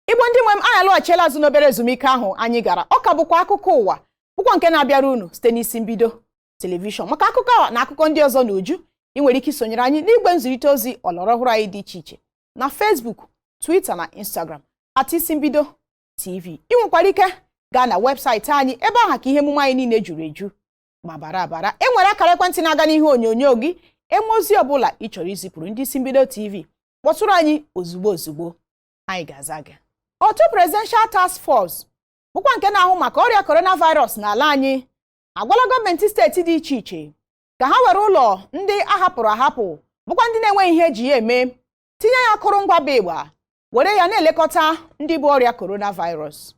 Igbo ndị nwe m anyị alọghachila azụ n'obere ezumike ahụ anyị gara. Ọ ka bụkwa akụkọ ụwa bụkwa nke na-abịara unu site n'isi mbido telivishọn. Maka akụkọ a na akụkọ ndị ọzọ n'uju, ị nwere ike isonyere anyị n'igwe nzirịta ozi ọlọrọ ọhụrụ anyị dị iche iche na Facebook, Twitter na Instagram @isi mbido TV. Ị nwekwara ike gaa na webụsaịtị anyị ebe ahụ ka ihe emume anyị niile juru eju ma bara abara. E nwere akara ekwentị na-aga n'ihe onyonyo gị. Enwe ozi ọbụla ị chọrọ izipụrụ ndị isi mbido TV, kpọtụrụ anyị ozugbo anyị ga-aza gị. Otu Presidential Task Force bụkwa nke na-ahụ maka ọrịa coronavirus n'ala anyị agwala gọọmenti steeti dị iche iche ka ha were ụlọ ndị ahapụrụ ahapụ bụkwa ndị na-enweghị ihe eji ya eme tinye ya akụrụngwa bụ ịgba were ya na-elekọta ndị bụ ọrịa coronavirus.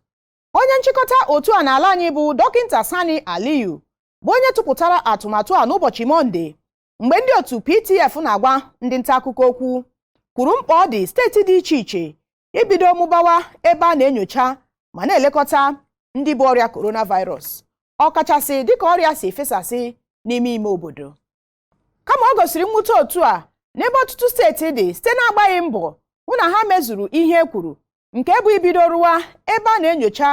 Onye nchịkọta otu a n'ala anyị bụ Dọkịta Sani Aliyu bụ onye tụpụtara atụmatụ a n'ụbọchị Mọnde mgbe ndị otu PTF na-agwa ndị nta akụkọ okwu, kwuru mkpa ọ dị steeti dị iche iche ibido mụbawa ebe a na-enyocha ma na-elekọta ndị bụ ọrịa coronavirus, ọkachasị dịka ọrịa si efesasị n'ime ime obodo. Kama ọ gosiri mwute otu a n'ebe ọtụtụ steeti dị site na-agbaghị mbọ hụ na ha mezuru ihe e kwuru, nke bụ ibido rụwa ebe a na-enyocha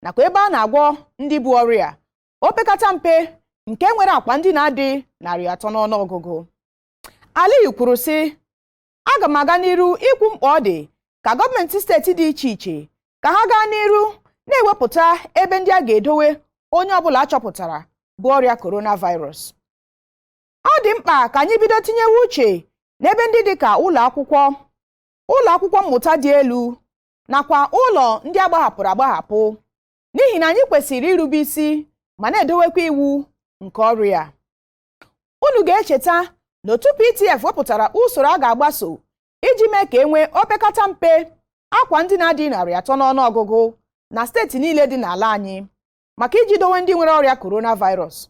nakwa ebe a na-agwọ ndị bụ ọrịa opekata mpe nke nwere akwa ndị na-adị 300 n'ọnụọgụgụ. Aliyu kwuru sị, aga m aga n'iru ikwu mkpa ọ dị ka gọọmenti steeti dị iche iche ka ha gaa n'iru na-ewepụta ebe ndị a ga-edowe onye ọbụla achọpụtara bụ ọrịa coronavirus. Ọ dị mkpa ka anyị bido tinyewe uche n'ebe ndị dị ka ụlọ akwụkwọ mmụta dị elu nakwa ụlọ ndị agbahapụrụ agbahapụ, n'ihi na anyị kwesịrị irube isi ma na-edowekwa iwu nke ọrịa. Unu ga-echeta na otu PTF wepụtara usoro a ga-agbaso iji mee ka enwee opekata mpe akwa ndị na-adị 300 n'ọnụọgụgụ na steeti niile dị n'ala anyị maka iji dowe ndị nwere ọrịa coronavirus.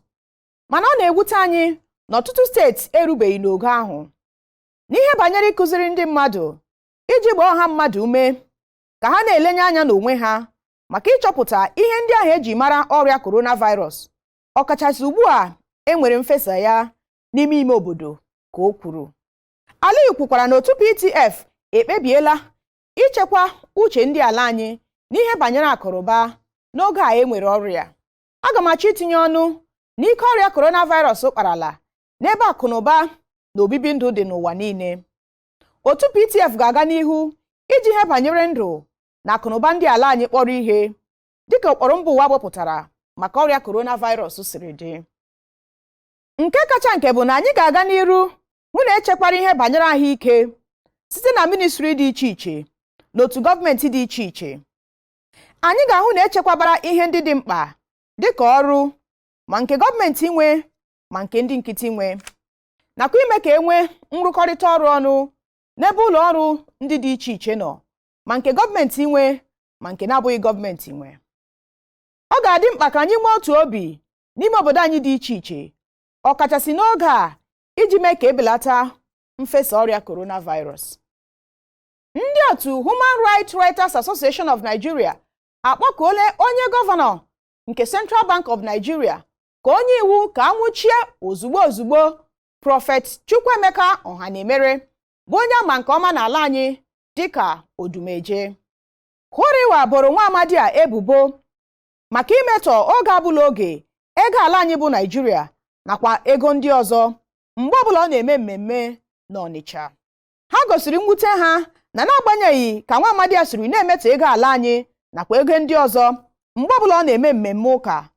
Mana ọ na-ewute anyị na ọtụtụ steeti erubeghị n'ogo ahụ n'ihe banyere ịkụziri ndị mmadụ iji gbaa ọha mmadụ ume ka ha na-elenye anya n'onwe ha maka ịchọpụta ihe ndị ahụ eji mara ọrịa coronavirus, ọkachasị ugbu a enwere mfesa ya n'ime ime obodo, ka o kwuru. Aliyu kwukwara na otu PTF ekpebiela ichekwa uche ndị ala anyị n'ihe banyere akụrụba n'oge a enwere ọrịa. Aga m achọ itinye ọnụ n'ike ọrịa coronavirus kparala n'ebe akụnụba na obibi ndụ dị n'ụwa niile. Otu PTF ga-aga n'ihu iji ihe banyere ndụ na akụnụba ndị ala anyị kpọrọ ihe dịka ụkpụrụ mba ụwa wepụtara maka ọrịa coronavirus siri dị. Nke kacha nke bụ na anyị ga-aga n'iru hụ na echekwara ihe banyere ahụike site na ministri dị iche iche na otu gọọmenti dị iche iche. Anyị ga-ahụ na echekwabara ihe ndị dị mkpa dịka ọrụ ma nke gọọmenti nwe ma nke ndị nkịtị nwe, nakwa ime ka enwee nrụkọrịta ọrụ ọnụ n'ebe ụlọ ọrụ ndị dị iche iche nọ, ma nke gọọmenti nwe ma nke na-abụghị gọọmenti nwe. Ọ ga-adị mkpa ka anyị nwee otu obi n'ime obodo anyị dị iche iche, ọkachasị n'oge a iji mee ka ebelata mfesa ọrịa coronavirus. Ndị otu Human Rights Writers Association of Nigeria akpọkuola onye gọvanọ nke Central Bank of Nigeria ka onye iwu ka anwụchie ozugbo Prọfet Chukwuemeka Ọhanemere bụ onye ama nke ọma n'ala anyị dịka odumeje. Hụrịwa boro nwa amadi a ebubo maka imetọ oge abụla oge ego ala anyị bụ Nigeria nakwa ego ndị ọzọ mgbe ọbụla ọ na-eme mmemme n'Ọnịcha. Ha gosiri mwute ha na n'agbanyeghị ka nwa amadi a siri na-emetọ ego ala anyị nakwa ego ndị ọzọ mgbe ọbụla ọ na-eme mmemme ụka,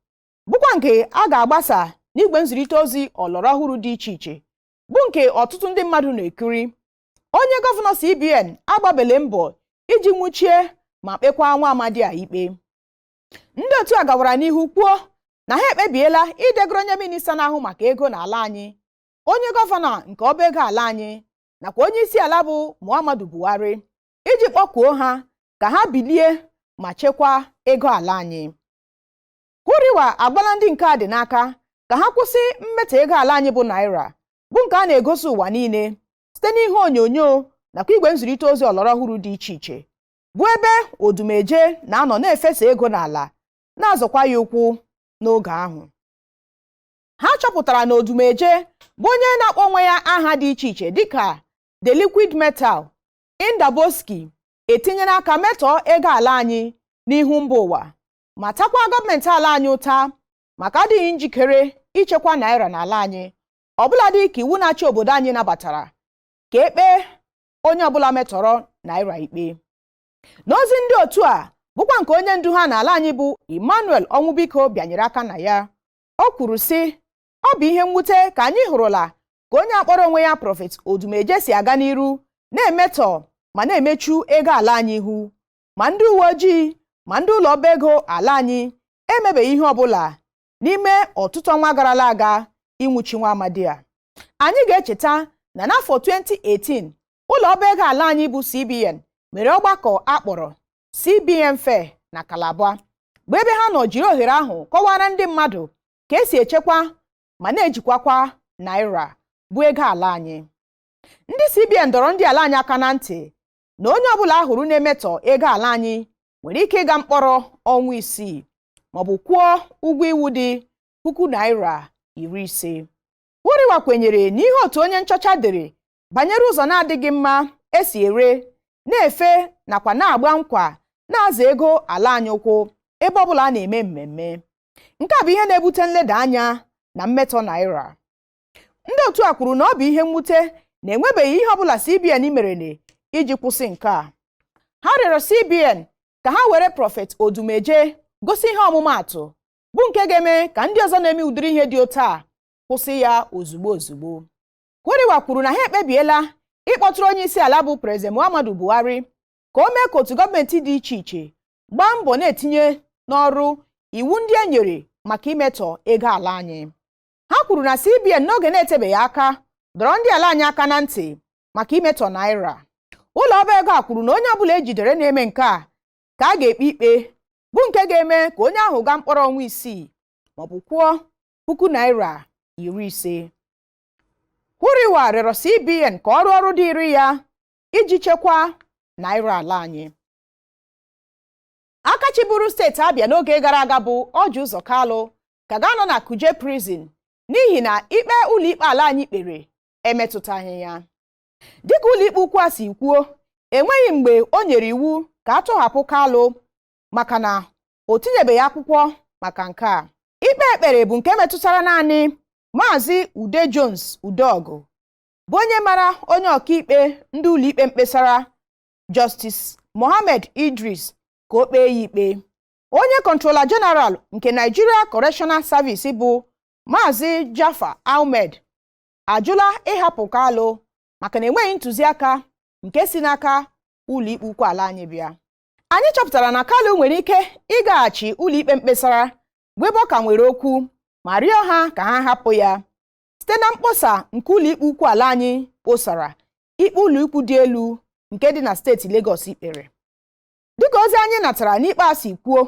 bụkwa nke a ga-agbasa n'igwe nzirịta ozi ọlọrọ ọhụrụ dị iche iche bụ nke ọtụtụ ndị mmadụ na-ekiri, onye gọvanọ CBN agbabele mbọ iji nwụchie ma kpekwa nwa amadi a ikpe. Ndị otu a gawara n'ihu kwuo na ha ekpebiela idegara onye minista na-ahụ maka ego n'ala anyị, onye gọvanọ nke ọba ego ala anyị nakwa onye isi ala bụ Muhammadu Buhari iji kpọkuo ha ka ha bilie ma chekwaa ego ala anyị. Hụrịwa agbala ndị nke a dị n'aka ka ha kwụsị mmetọ ego ala anyị bụ naira, bụ nke a na-egosi ụwa niile site n'ihe onyonyo nakwa igwe nzirịta ozi ọlọrọ ọhụrụ dị iche iche, bụ ebe odumeje na-anọ na-efesa ego n'ala na-azọkwa ya ụkwụ n'oge ahụ. Ha chọpụtara na odumeje bụ onye na-akpọ onwe ya aha dị iche iche dịka The Liquid Metal, Indaboski, etinyela aka metọọ ego ala anyị n'ihu mba ụwa ma takwa gọọmenti ala anyị ụta maka adịghị njikere ichekwa naira n'ala anyị ọbụladị ka iwu na-achị obodo anyị nabatara ka ekpe onye ọbụla metọrọ naira ikpe. N'ozi ndị otu a bụkwa nke onye ndu ha n'ala anyị bụ Emmanuel Onwubiko bịanyere aka na ya. O kwuru sị ọ bụ ihe mwute ka anyị hụrụla ka onye akpọrọ onwe ya Prọfet Odumeje si aga n'iru na-emetọ ma na-emechu ego ala anyị ihu, ma ndị uwe ojii ma ndị ụlọ ọba ego ala anyị emebeghị ihe ọbụla n'ime ọtụtụ ọnwa garala aga ịnwụchi nwa amadi a. Anyị ga-echeta na n'afọ 2018 ụlọ ọba ego ala anyị bụ CBN mere ọgbakọ akpọrọ CBN Fair na Calabar, bụ ebe ha nọ jiri ohere ahụ kọwara ndị mmadụ ka esi echekwa ma na-ejikwakwa naira bụ ego ala anyị. Ndị CBN dọrọ ndị ala anyị aka na ntị na onye ọbụla ahụrụ na-emetọ ego ala anyị nwere ike ịga mkpọrọ ọnwa 6 maọbụ kwụọ ụgwọ iwu dị $50,000. Wuriwa kwenyere n'ihe otu onye nchọcha dere banyere ụzọ na-adịghị mma esi ere, na-efe nakwa na-agba nkwa na-aza ego ala anyị ụkwụ ebe ọbụla a na-eme mmemme. Nke a bụ ihe na-ebute nleda anya na mmetọ naira. Ndị otu a kwuru na ọ bụ ihe mwute na enwebeghị ihe ọbụla CBN merene iji kwụsị nke a. Ha rịọrọ CBN ka ha were Prọfet Odumeje gosi ihe ọmụmaatụ bụ nke ga-eme ka ndị ọzọ na-eme ụdịrị ihe dị otu a kwụsị ya ozugbo ozugbo. Wuriwa kwuru na ha ekpebiela ịkpọtụrụ onye isi ala bụ Prezident Muhammadu Buhari ka o mee ka otu gọọmenti dị iche iche gbaa mbọ na-etinye n'ọrụ iwu ndị e nyere maka imetọ ego ala anyị. Ha kwuru na CBN n'oge na-etebeghị aka dọrọ ndị ala anyị aka na ntị maka imetọ naira. Ụlọ ọba ego a kwuru na onye ọbụla ejidere na-eme nke a ka a ga-ekpe ikpe bụ nke ga-eme ka onye ahụ gaa mkpọrọ ọnwa 6 maọbụ kwụọ $50,000. Wuriwa rịọrọ CBN ka ọrụ ọrụ dịrị ya iji chekwaa naira ala anyị. Aka chịburu steeti Abịa n'oge gara aga bụ Ọji Ụzọ Kalu ka ga-anọ na Kuje prison n'ihi na ikpe ụlọikpe ala anyị kpere emetụtaghị ya. Dịka ụlọikpe ukwu a si kwuo, enweghị mgbe o nyere iwu ka a tọhapụ Kalu maka na o tinyebeghị akwụkwọ maka nke a. Ikpe ekpere bụ nke metụtara naanị Maazị Ude Jones Udeọgụ, bụ onye mara onye ọkaikpe ndị ụlọikpe mkpesara Justice Mohammed Idris ka o kpee ya ikpe. Onye Controller General nke Nigeria Correctional Service bụ Maazị Jafar Ahmed ajụla ịhapụ Kalu maka na enweghị ntụziaka nke si n'aka ụlọikpe ukwu ala anyị bịa. Anyị chọpụtara na Kalu nwere ike ịgaghachi ụlọikpe mkpesara bụ ebe ọ ka nwere okwu ma rịọ ha ka ha hapụ ya site na mkpọsa nke ụlọikpe ukwu ala anyị kposara ikpe ụlọikpe dị elu nke dị na steeti Lagos ikpere. Dịka ozi anyị natara n'ikpe a si kwuo,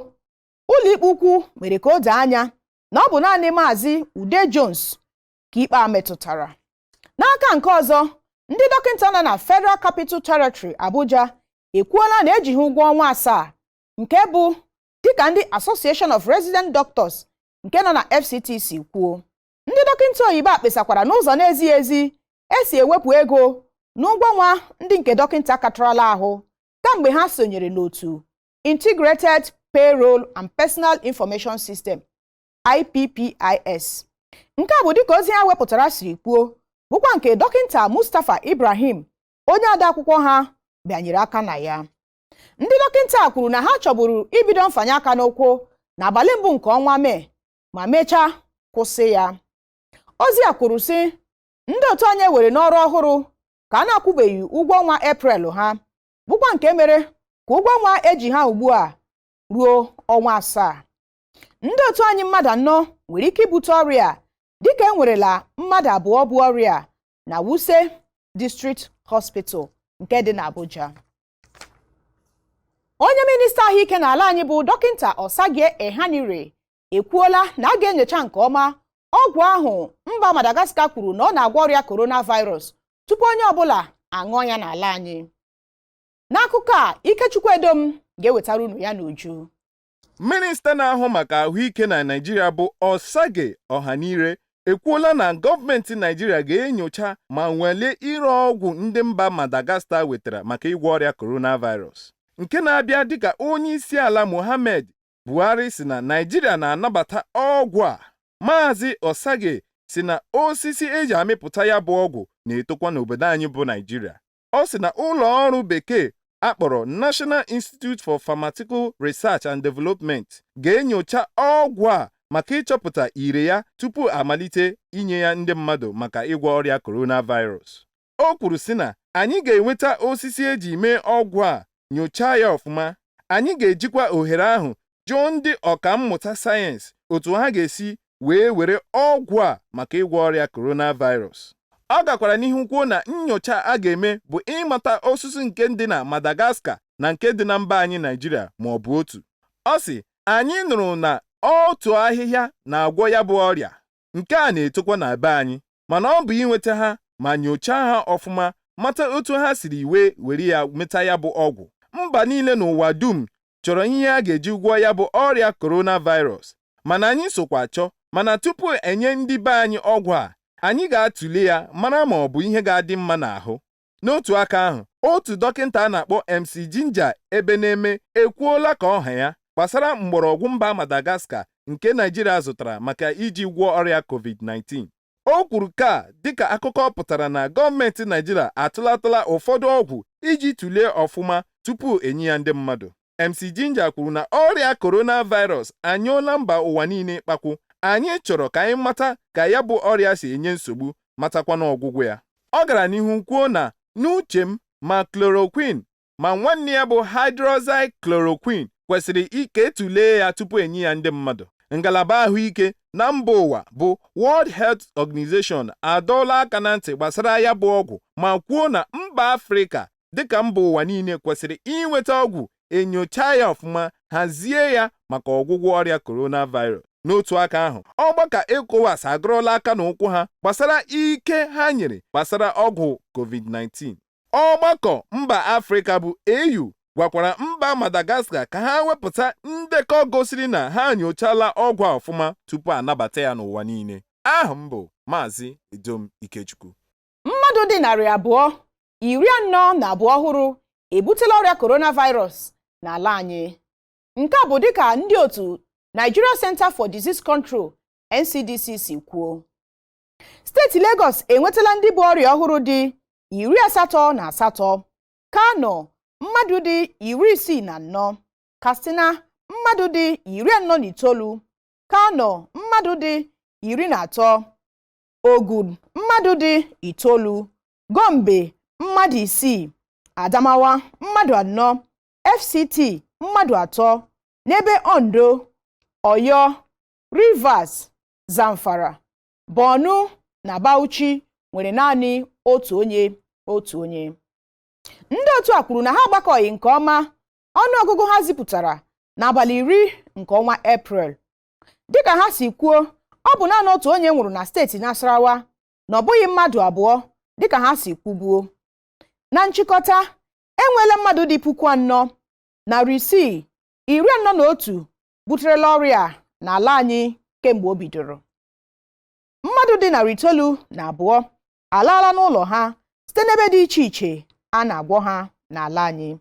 ụlọikpe ukwu mere ka o doo anya na ọ bụ naanị Maazị Ude Jones ka ikpe a metụtara. N'aka nke ọzọ, ndị dọkịta nọ na Federal Capital Territory Abuja ekwuola na ejighị ụgwọ ọnwa 7 nke bụ dịka ndị Association of Resident Doctors nke nọ na FCT si kwuo. Ndị dọkịta oyibo a kpesakwara n'ụzọ na-ezighị ezi esi ewepụ ego n'ụgwọ ọnwa ndị nke dọkịta katarala ahụ kamgbe ha sonyere n'otu Integrated Payroll and Personal Information System IPPIS. Nke a bụ dịka ozi ha wepụtara siri kwuo, bụkwa nke dọkịta Mustapha Ibrahim, onye odeakwụkwọ ha, bịanyere aka na ya. Ndị dọkịta kwuru na ha chọburu ibido mfanye aka n'ụkwụ n'abalị mbụ nke ọnwa Mee ma mechaa kwụsị ya. Ozi a kwuru sị ndị otu anyị were n'ọrụ ọhụrụ ka a na-akwụbeghị ụgwọ ọnwa Eprel ha, bụkwa nke mere ka ụgwọ ọnwa eji ha ugbu a ruo ọnwa 7. Ndị otu anyị mmadụ 4 nwere ike ibute ọrịa dịka enwerela mmadụ 2 bụ ọrịa na Wuse District Hospital nke dị n'Abuja. Onye minista ahụike n'ala anyị bụ dọkịta Osagie Ehanire ekwuola na a ga-enyocha nke ọma ọgwụ ahụ mba Madagascar kwuru na ọ na-agwọ ọrịa coronavirus tupu onye ọbụla aṅụọ ya n'ala anyị. N'akụkọ a, Ikechukwu Edom ga-ewetara unu ya n'uju. Minista na-ahụ maka ahụike na Naịjirịa bụ Osagie Ehanire ekwuola na gọọmenti Naịjirịa ga-enyocha ma nwalee ire ọgwụ ndị mba Madagascar wetara maka ịgwọ ọrịa coronavirus. Nke na-abịa dịka onye isi ala Muhammad Buhari si na Naịjirịa na-anabata ọgwụ a. Maazị Osage si na osisi eji amịpụta ya bụ ọgwụ na-etokwa n'obodo anyị bụ Naịjirịa. Ọ sị na ụlọ ọrụ bekee akpọrọ National Institute for Pharmaceutical Research and Development ga-enyocha ọgwụ a maka ịchọpụta ire ya tupu amalite inye ya ndị mmadụ maka ịgwọ ọrịa coronavirus. O kwuru sị na anyị ga-enweta osisi eji mee ọgwụ a, nyochaa ya ọfụma. Anyị ga-ejikwa ohere ahụ jụọ ndị ọkammụta sayensị otu ha ga-esi were ọgwụ a maka ịgwọ ọrịa coronavirus. Ọ gakwara n'ihu kwuo na nnyocha a ga-eme bụ ịmata osisi nke dị na Madagascar na nke dị na mba anyị Naịjirịa ma ọ bụ otu. Ọ sị, anyị nụrụ na otu ahịhịa na-agwọ ya bụ ọrịa, nke a na-etokwa na be anyị, mana ọ bụ inweta ha ma nyochaa ha ọfụma mata otu ha siri were ya meta ya bụ ọgwụ. Mba niile n'ụwa dum chọrọ ihe a ga-eji gwọọ ya bụ ọrịa coronavirus, mana anyị sokwa chọọ. Mana tupu enye ndị be anyị ọgwụ a, anyị ga-atụle ya mara ma ọ bụ ihe ga-adị mma n'ahụ. N'otu aka ahụ, otu dọkịta a na-akpọ MC Ginger Ebeneme ekwuola ka ọha ya gbasara mgbọrọgwụ mba Madagascar nke Naịjirịa zụtara maka iji gwọọ ọrịa COVID-19. O kwuru ka dịka akụkọ pụtara na gọọmenti Naịjirịa atụlatala ụfọdụ ọgwụ iji tụlee ọfụma tupu enye ya ndị mmadụ. MC Ginger kwuru na ọrịa coronavirus anyụọla mba ụwa niile kpakwu. Anyị chọrọ ka anyị mata ka ya bụ ọrịa si enye nsogbu, matakwa n'ọgwụgwụ ya. Ọ gara n'ihu kwuo na n'uche m ma chloroquine ma nwanne ya bụ hydroxychloroquine kwesịrị ike etụlee ya tupu enye ya ndị mmadụ. Ngalaba ahụike na mba ụwa bụ World Health Organization adọọla aka na ntị gbasara ya bụ ọgwụ ma kwuo na mba Afrịka dịka mba ụwa niile kwesịrị inweta ọgwụ, enyocha ya ọfụma, hazie ya maka ọgwụgwọ ọrịa coronavirus. N'otu aka ahụ, ọgbakọ ECOWAS agụrụla aka n'ụkwụ ha gbasara ike ha nyere gbasara ọgwụ COVID-19. Ọgbakọ mba Afrịka bụ AU gwakwara mba Madagascar ka ha wepụta ndekọ gosiri na ha nyochala ọgwụ a ọfụma tupu anabata ya n'ụwa niile. Aha m bụ Maazị Edom Ikechukwu. Mmadụ dị 242 ọhụrụ ebutela ọrịa coronavirus n'ala anyị. Nke a bụ dịka ndị otu Nigeria Center for Disease Control NCDC si kwuo. Steeti Lagos enwetala ndị bụ ọrịa ọhụrụ dị 88, Kano mmadụ dị 64, Katsina mmadụ dị 49, Kano mmadụ dị 13, Ogun mmadụ dị 9, Gombe mmadụ 6, Adamawa mmadụ 4, FCT mmadụ 3, n'ebe Ondo, Oyo, Rivers, Zamfara, Borno na Bauchi nwere naanị otu onye. Ndị otu a kwuru na ha agbakọghị nke ọma ọnụọgụgụ ha zipụtara n'abalị 10 nke ọnwa Eprel. Dịka ha si kwuo, ọ bụ naanị otu onye nwụrụ na steeti Nasarawa na ọ bụghị mmadụ 2 dịka ha si kwubuo. Na nchịkọta, enweela mmadụ dị 4,641 buterela ọrịa n'ala anyị kemgbe o bidoro. Mmadụ dị 902 alaala n'ụlọ ha site n'ebe dị iche iche a na-agwọ ha n'ala anyị,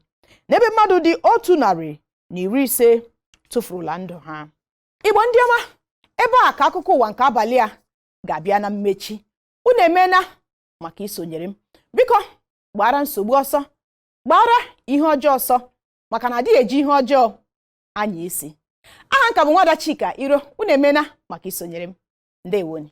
n'ebe mmadụ dị 150 tụfurula ndụ ha. Igbo ndị ọma, ebe a ka akụkọ ụwa nke abalị a ga-abịa na mmechi. Unu emeela maka isonyere m. Biko gbara nsogbu ọsọ, gbara ihe ọjọọ ọsọ, maka na adịghị eji ihe ọjọọ anya isi. Aha nka bụ Nwada Chika Iro. Unu emeela maka isonyere m. Ndewonu.